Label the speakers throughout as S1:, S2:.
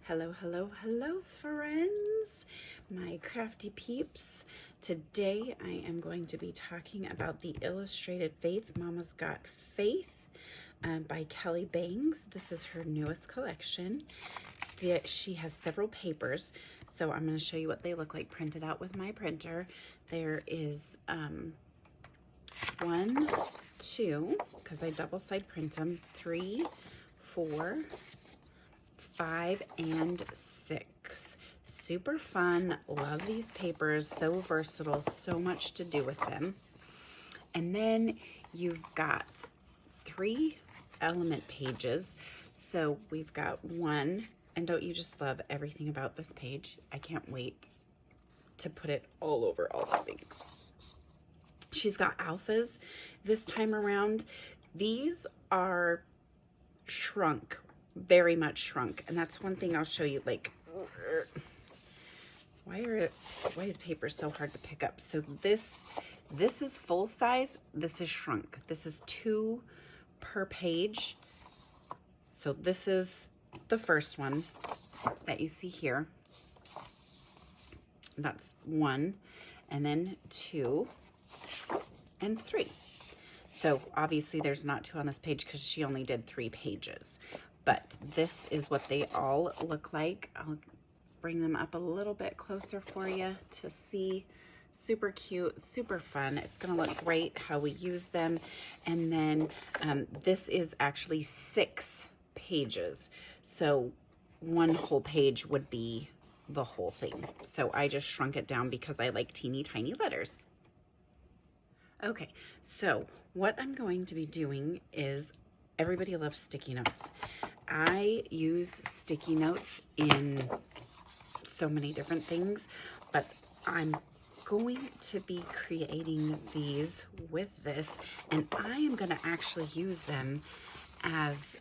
S1: Hello, hello, hello, friends, my crafty peeps. Today I am going to be talking about the Illustrated Faith, Mama's Got Faith by Kelly Bangs. This is her newest collection. She has several papers, so I'm going to show you what they look like printed out with my printer. There is 1, 2, because I double side print them, 3, 4, 5, and 6. Super fun. Love these papers. So versatile. So much to do with them. And then you've got 3 element pages. So we've got 1, and don't you just love everything about this page? I can't wait to put it all over all the things. She's got alphas this time around. These are shrunk, very much shrunk, and that's one thing I'll show you. Like, why is paper so hard to pick up? So this is full size, this is shrunk. This is 2 per page. So this is the first one that you see here. That's 1, and then 2 and 3. So obviously there's not 2 on this page because she only did 3 pages. But this is what they all look like. I'll bring them up a little bit closer for you to see. Super cute, super fun. It's going to look great how we use them. And then this is actually 6 pages. So 1 whole page would be the whole thing. So I just shrunk it down because I like teeny tiny letters. Okay, so what I'm going to be doing is, everybody loves sticky notes. I use sticky notes in so many different things, but I'm going to be creating these with this, and I am going to actually use them as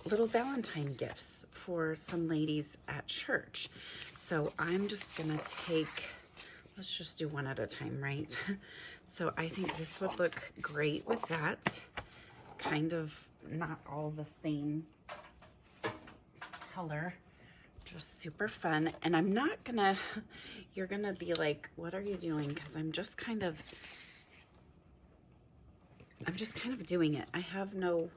S1: little Valentine gifts for some ladies at church. So I'm just going to take, let's just do one at a time, right? So I think this would look great with that. Kind of not all the same color, just super fun. And I'm not gonna, you're gonna be like, what are you doing? Because I'm just kind of doing it. I have no,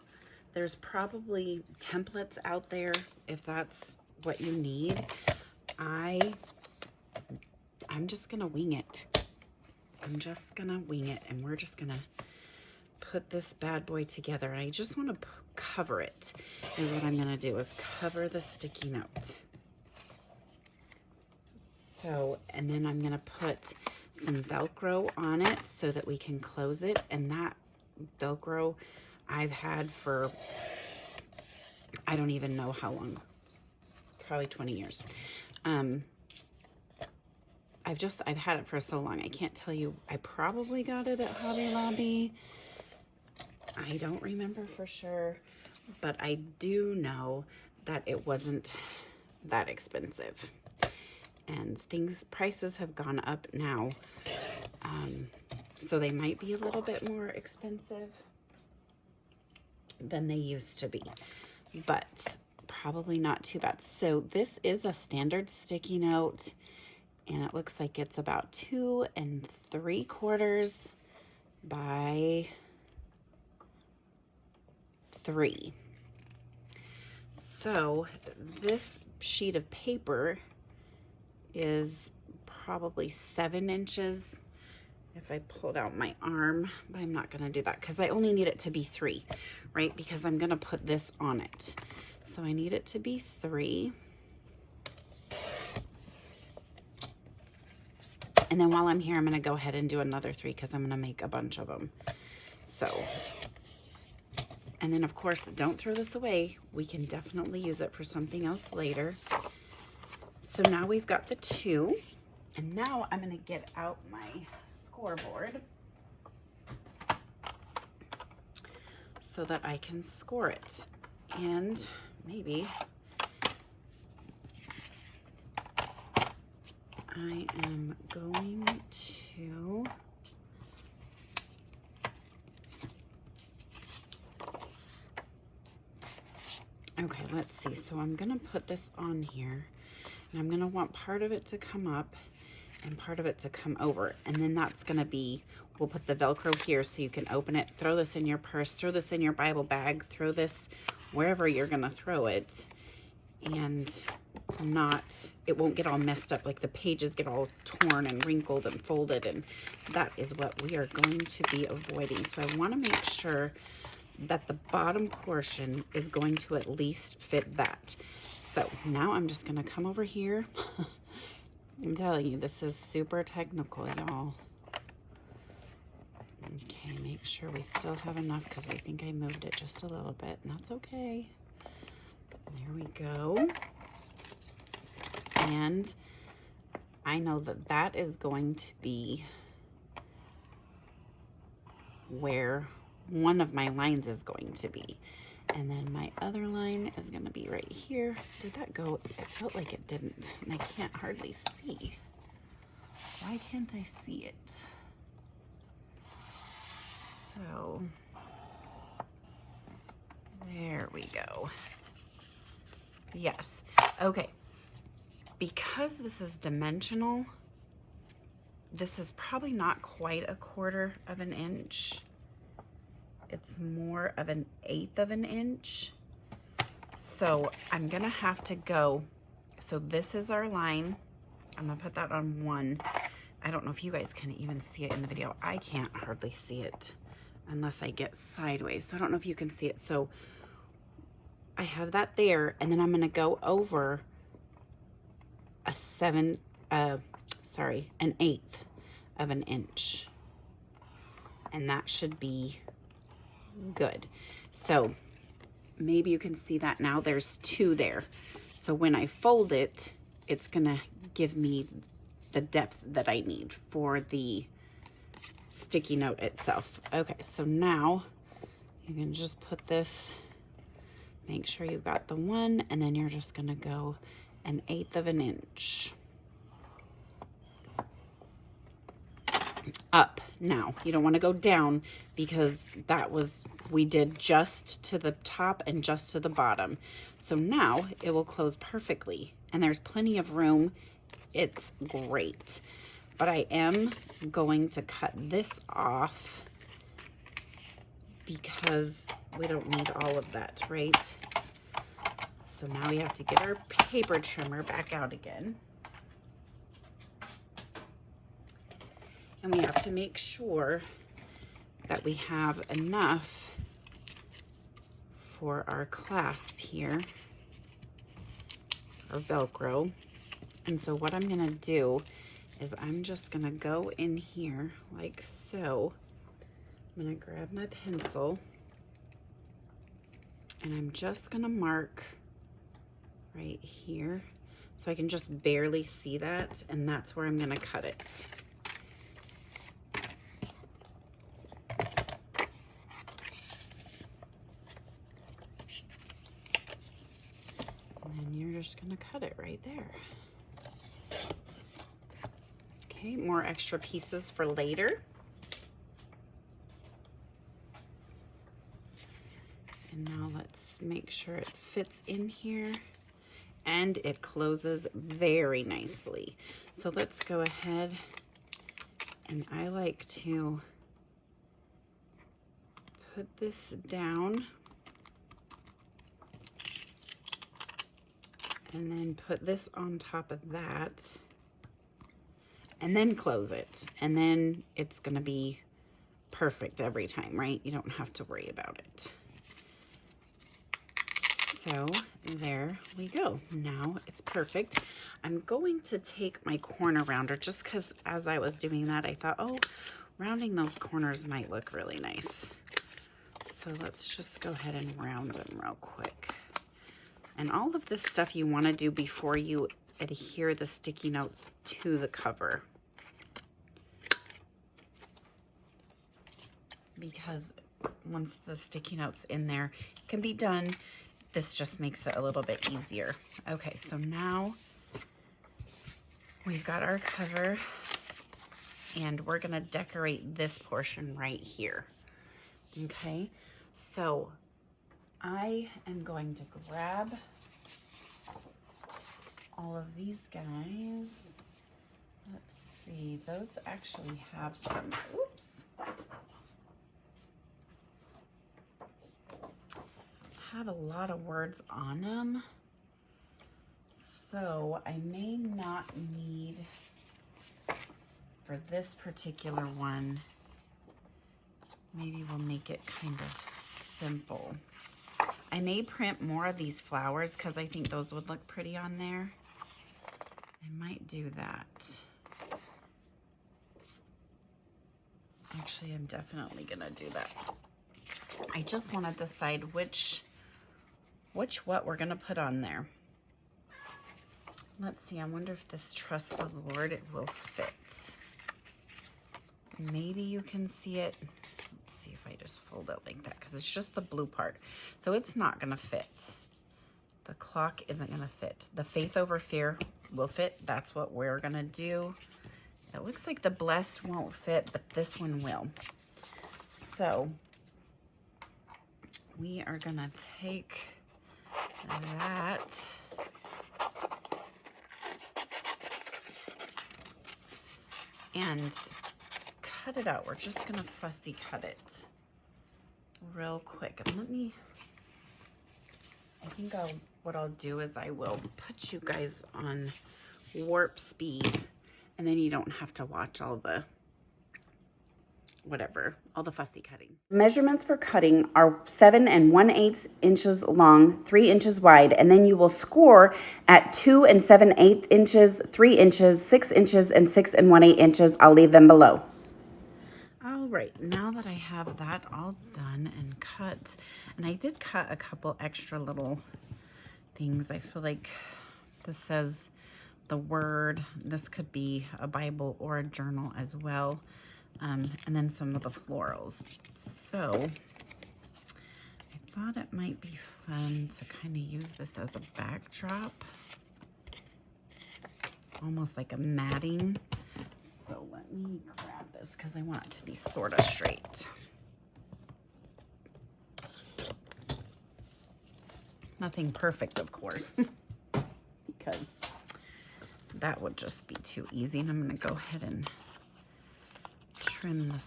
S1: there's probably templates out there if that's what you need. I'm just gonna wing it. I'm just gonna wing it, and we're just gonna put this bad boy together. And I just want to cover it. And what I'm gonna do is cover the sticky note. So, and then I'm gonna put some Velcro on it so that we can close it. And that Velcro I've had for, I don't even know how long, probably 20 years. I've had it for so long, I can't tell you. I probably got it at Hobby Lobby. I don't remember for sure, but I do know that it wasn't that expensive. And prices have gone up now, so they might be a little bit more expensive than they used to be, but probably not too bad. So this is a standard sticky note, and it looks like it's about 2 3/4 by 3. So this sheet of paper is probably 7 inches if I pulled out my arm, but I'm not going to do that because I only need it to be 3, right? Because I'm going to put this on it. So I need it to be 3. And then while I'm here, I'm going to go ahead and do another 3 because I'm going to make a bunch of them. So, and then of course, don't throw this away. We can definitely use it for something else later. So now we've got the 2, and now I'm going to get out my scoreboard so that I can score it. And maybe I am going to Okay, let's see. So I'm gonna put this on here, and I'm gonna want part of it to come up and part of it to come over. And then that's gonna be, we'll put the Velcro here so you can open it, throw this in your purse, throw this in your Bible bag, throw this wherever you're gonna throw it, and it won't get all messed up, like the pages get all torn and wrinkled and folded, and that is what we are going to be avoiding. So I wanna make sure that the bottom portion is going to at least fit that. So now I'm just gonna come over here. I'm telling you, this is super technical, y'all. Okay, make sure we still have enough because I think I moved it just a little bit, and that's okay. There we go. And I know that that is going to be where one of my lines is going to be. And then my other line is going to be right here. Did that go? It felt like it didn't, and I can't hardly see. Why can't I see it? So, there we go. Yes. Okay. Because this is dimensional, this is probably not quite 1/4 of an inch. It's more of 1/8 of an inch. So I'm gonna have to go, so this is our line. I'm gonna put that on 1. I don't know if you guys can even see it in the video. I can't hardly see it unless I get sideways. So I don't know if you can see it. So I have that there, and then I'm gonna go over an 1/8 of an inch. And that should be good. So maybe you can see that now. There's 2 there. So when I fold it, it's gonna give me the depth that I need for the sticky note itself. Okay, so now you can just put this, make sure you got the 1, and then you're just gonna go 1/8 of an inch. Up. Now you don't want to go down because that was, we did just to the top and just to the bottom. So now it will close perfectly, and there's plenty of room. It's great. But I am going to cut this off because we don't need all of that, right? So now we have to get our paper trimmer back out again. And we have to make sure that we have enough for our clasp here, or Velcro. And so what I'm gonna do is I'm just gonna go in here like so. I'm gonna grab my pencil, and I'm just gonna mark right here so I can just barely see that, and that's where I'm gonna cut it. Just gonna cut it right there. Okay, more extra pieces for later. And now let's make sure it fits in here, and it closes very nicely. So let's go ahead, and I like to put this down and then put this on top of that, and then close it, and then it's gonna be perfect every time, right? You don't have to worry about it. So there we go. Now it's perfect. I'm going to take my corner rounder, just because as I was doing that, I thought, oh, rounding those corners might look really nice. So let's just go ahead and round them real quick. And all of this stuff you want to do before you adhere the sticky notes to the cover, because once the sticky notes in there, it can be done. This just makes it a little bit easier. Okay, so now we've got our cover, and we're gonna decorate this portion right here. Okay, so I am going to grab all of these guys. Let's see, those actually have some, oops, have a lot of words on them. So I may not need, for this particular one, maybe we'll make it kind of simple. I may print more of these flowers because I think those would look pretty on there. I might do that. Actually, I'm definitely gonna do that. I just want to decide which what we're gonna put on there. Let's see, I wonder if this Trust the Lord, it will fit. Maybe you can see it. Let's see if I just fold it like that, because it's just the blue part. So it's not gonna fit. The clock isn't gonna fit. The Faith Over Fear will fit. That's what we're gonna do. It looks like the Blessed won't fit, but this one will. So we are gonna take that and cut it out. We're just gonna fussy cut it real quick. And I think what I'll do is I will put you guys on warp speed, and then you don't have to watch all the all the fussy cutting. Measurements for cutting are 7 1/8 inches long, 3 inches wide, and then you will score at 2 7/8 inches, 3 inches, 6 inches, and 6 1/8 inches. I'll leave them below. All right, now that I have that all done and cut, and I did cut a couple extra little things. I feel like this says the word. This could be a Bible or a journal as well. And then some of the florals. So I thought it might be fun to kind of use this as a backdrop, almost like a matting. So let me grab this because I want it to be sort of straight. Nothing perfect, of course, because that would just be too easy. And I'm going to go ahead and trim the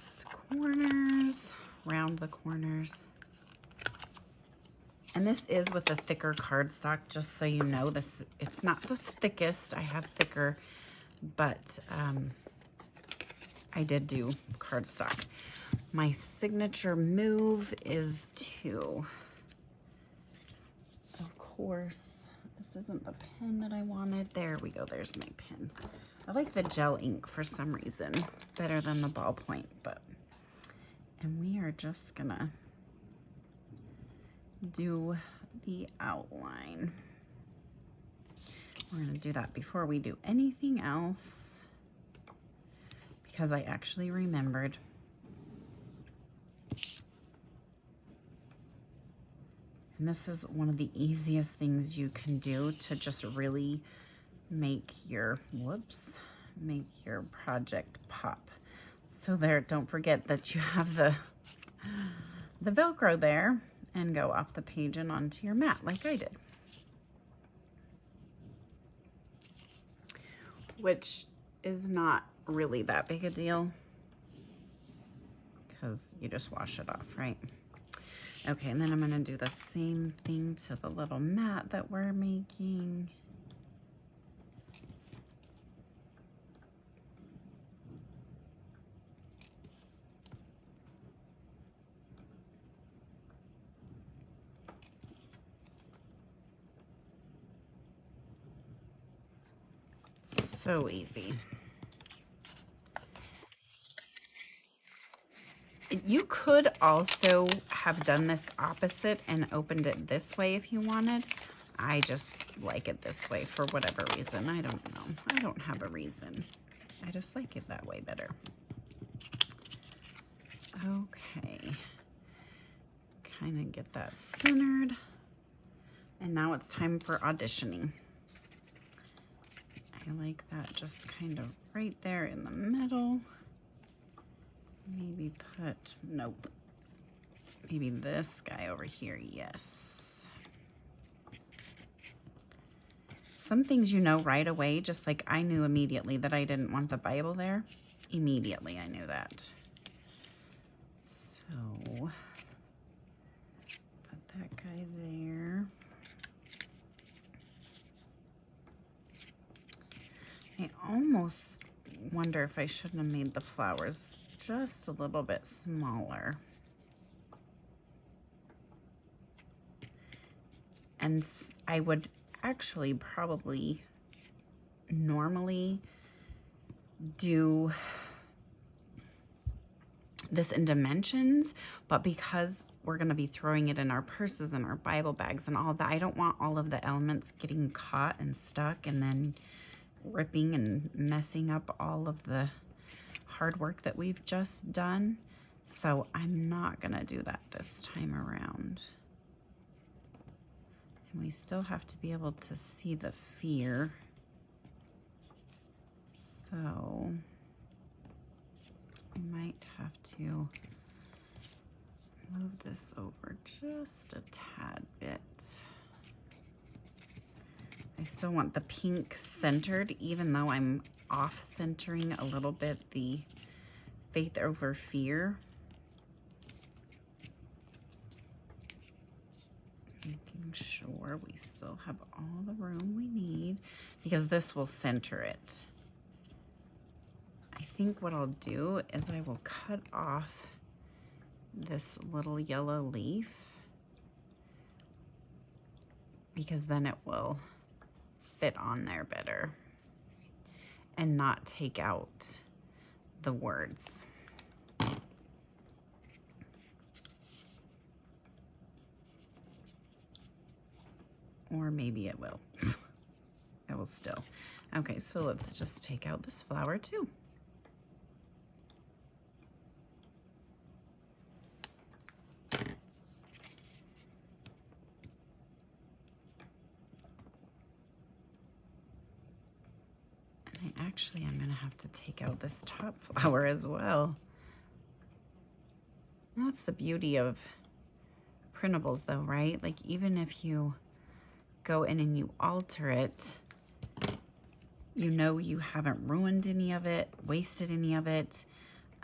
S1: corners, round the corners. And this is with a thicker cardstock, just so you know. It's not the thickest. I have thicker, but I did do cardstock. My signature move is to, of course, this isn't the pen that I wanted. There we go, there's my pen. I like the gel ink for some reason better than the ballpoint, and we are just gonna do the outline. We're gonna do that before we do anything else, because I actually remembered. And this is one of the easiest things you can do to just really make your, make your project pop. So there, don't forget that you have the Velcro there, and go off the page and onto your mat like I did. Which is not really that big a deal because you just wash it off, right? Okay, and then I'm gonna do the same thing to the little mat that we're making. So easy. You could also have done this opposite and opened it this way if you wanted. I just like it this way for whatever reason. I don't know. I don't have a reason. I just like it that way better. Okay. Kind of get that centered. And now it's time for auditioning. I like that just kind of right there in the middle. Maybe put, nope. maybe this guy over here, yes. Some things you know right away, just like I knew immediately that I didn't want the Bible there. Immediately I knew that. So, put that guy there. I almost wonder if I shouldn't have made the flowers just a little bit smaller. And I would actually probably normally do this in dimensions, but because we're going to be throwing it in our purses and our Bible bags and all that, I don't want all of the elements getting caught and stuck and then ripping and messing up all of the hard work that we've just done. So I'm not going to do that this time around. And we still have to be able to see the fear. So I might have to move this over just a tad bit. I still want the pink centered, even though I'm off centering a little bit the faith over fear. Making sure we still have all the room we need, because this will center it. I think what I'll do is I will cut off this little yellow leaf, because then it will fit on there better and not take out the words. Or maybe it will. It will still. Okay, so let's just take out this flower too. Actually, I'm gonna have to take out this top flower as well. That's the beauty of printables though, right? Like even if you go in and you alter it, you know you haven't ruined any of it, wasted any of it,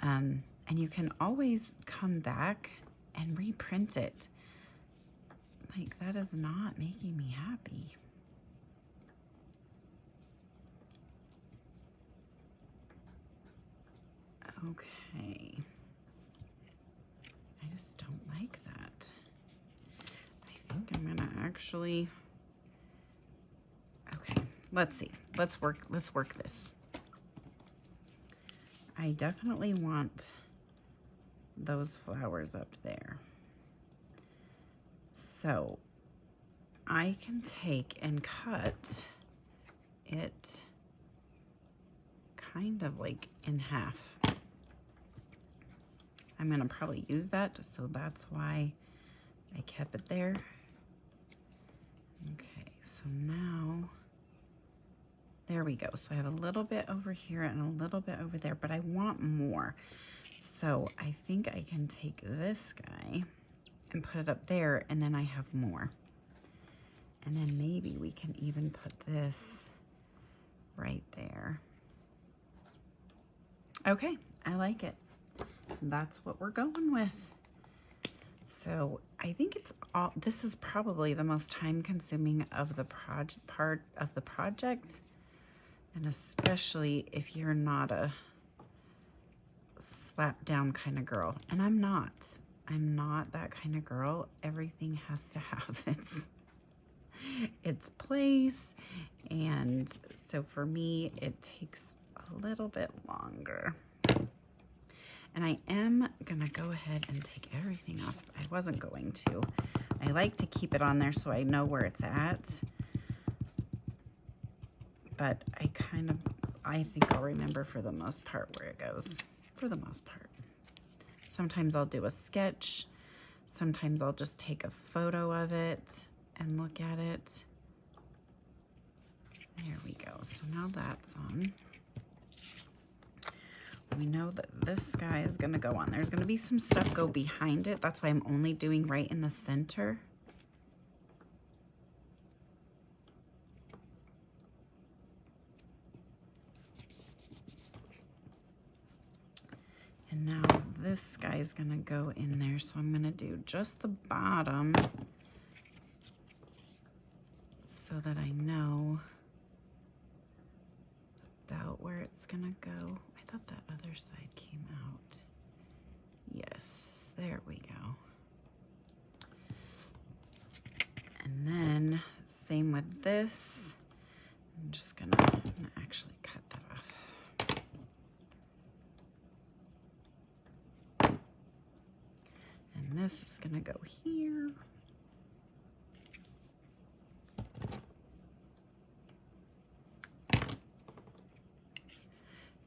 S1: and you can always come back and reprint it. Like that is not making me happy. Okay. I just don't like that. I think I'm gonna actually, okay, let's see. Let's work this. I definitely want those flowers up there. So I can take and cut it kind of like in half. I'm gonna probably use that, so that's why I kept it there. Okay, so now, there we go. So I have a little bit over here and a little bit over there, but I want more. So I think I can take this guy and put it up there, and then I have more. And then maybe we can even put this right there. Okay, I like it. That's what we're going with. So I think it's all, this is probably the most time consuming of the part of the project. And especially if you're not a slap down kind of girl. And I'm not that kind of girl. Everything has to have its place. And so for me, it takes a little bit longer. And I am gonna go ahead and take everything off. I wasn't going to. I like to keep it on there so I know where it's at. But I think I'll remember for the most part where it goes, for the most part. Sometimes I'll do a sketch. Sometimes I'll just take a photo of it and look at it. There we go. So now that's on. We know that this guy is going to go on. There's going to be some stuff go behind it. That's why I'm only doing right in the center. And now this guy is going to go in there, so I'm going to do just the bottom so that I know about where it's going to go. I thought that other side came out. Yes, there we go. And then same with this. I'm just going to actually cut that off. And this is going to go here.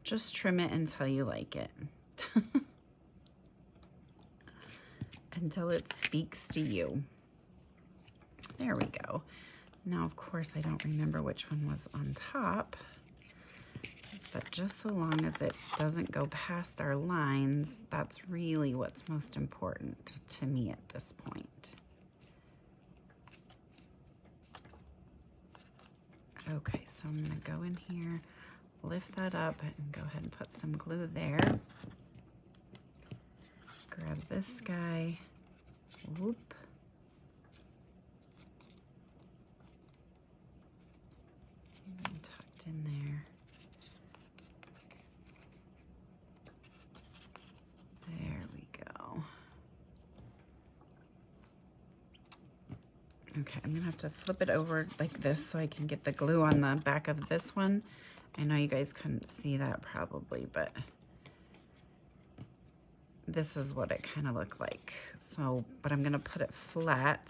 S1: Just trim it until you like it. Until it speaks to you. There we go. Now, of course, I don't remember which one was on top. But just so long as it doesn't go past our lines, that's really what's most important to me at this point. Okay, so I'm going to go in here, lift that up, and go ahead and put some glue there. Grab this guy. Whoop. And tucked in there. There we go. Okay, I'm gonna have to flip it over like this so I can get the glue on the back of this one. I know you guys couldn't see that probably, but this is what it kind of looked like. So, but I'm gonna put it flat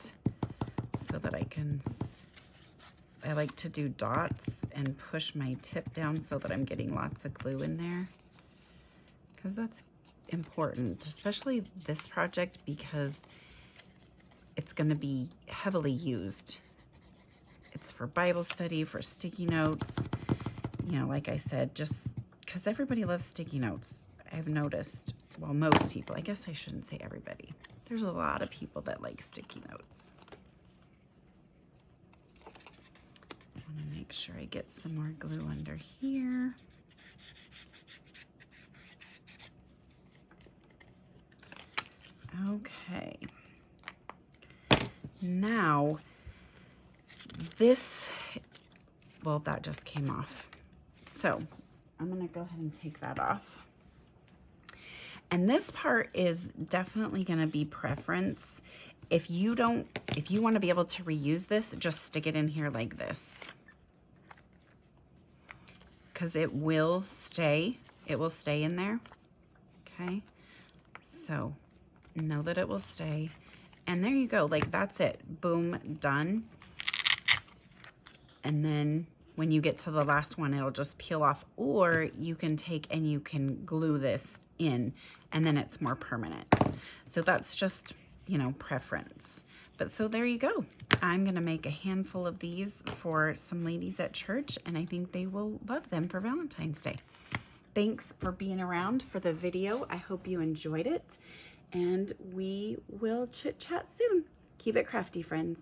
S1: so that I like to do dots and push my tip down so that I'm getting lots of glue in there, because that's important, especially this project, because it's going to be heavily used. It's for Bible study, for sticky notes, you know, like I said, just because everybody loves sticky notes. I've noticed, well, most people, I guess I shouldn't say everybody. There's a lot of people that like sticky notes. I want to make sure I get some more glue under here. Okay. Now, this, well, that just came off. So I'm going to go ahead and take that off. And this part is definitely going to be preference. If you want to be able to reuse this, just stick it in here like this. Because it will stay in there. Okay. So know that it will stay. And there you go. Like, that's it. Boom, done. And then when you get to the last one, it'll just peel off. Or you can take and you can glue this in, and then it's more permanent. So that's just, you know, preference. But so there you go. I'm going to make a handful of these for some ladies at church, and I think they will love them for Valentine's Day. Thanks for being around for the video. I hope you enjoyed it, and we will chit chat soon. Keep it crafty, friends.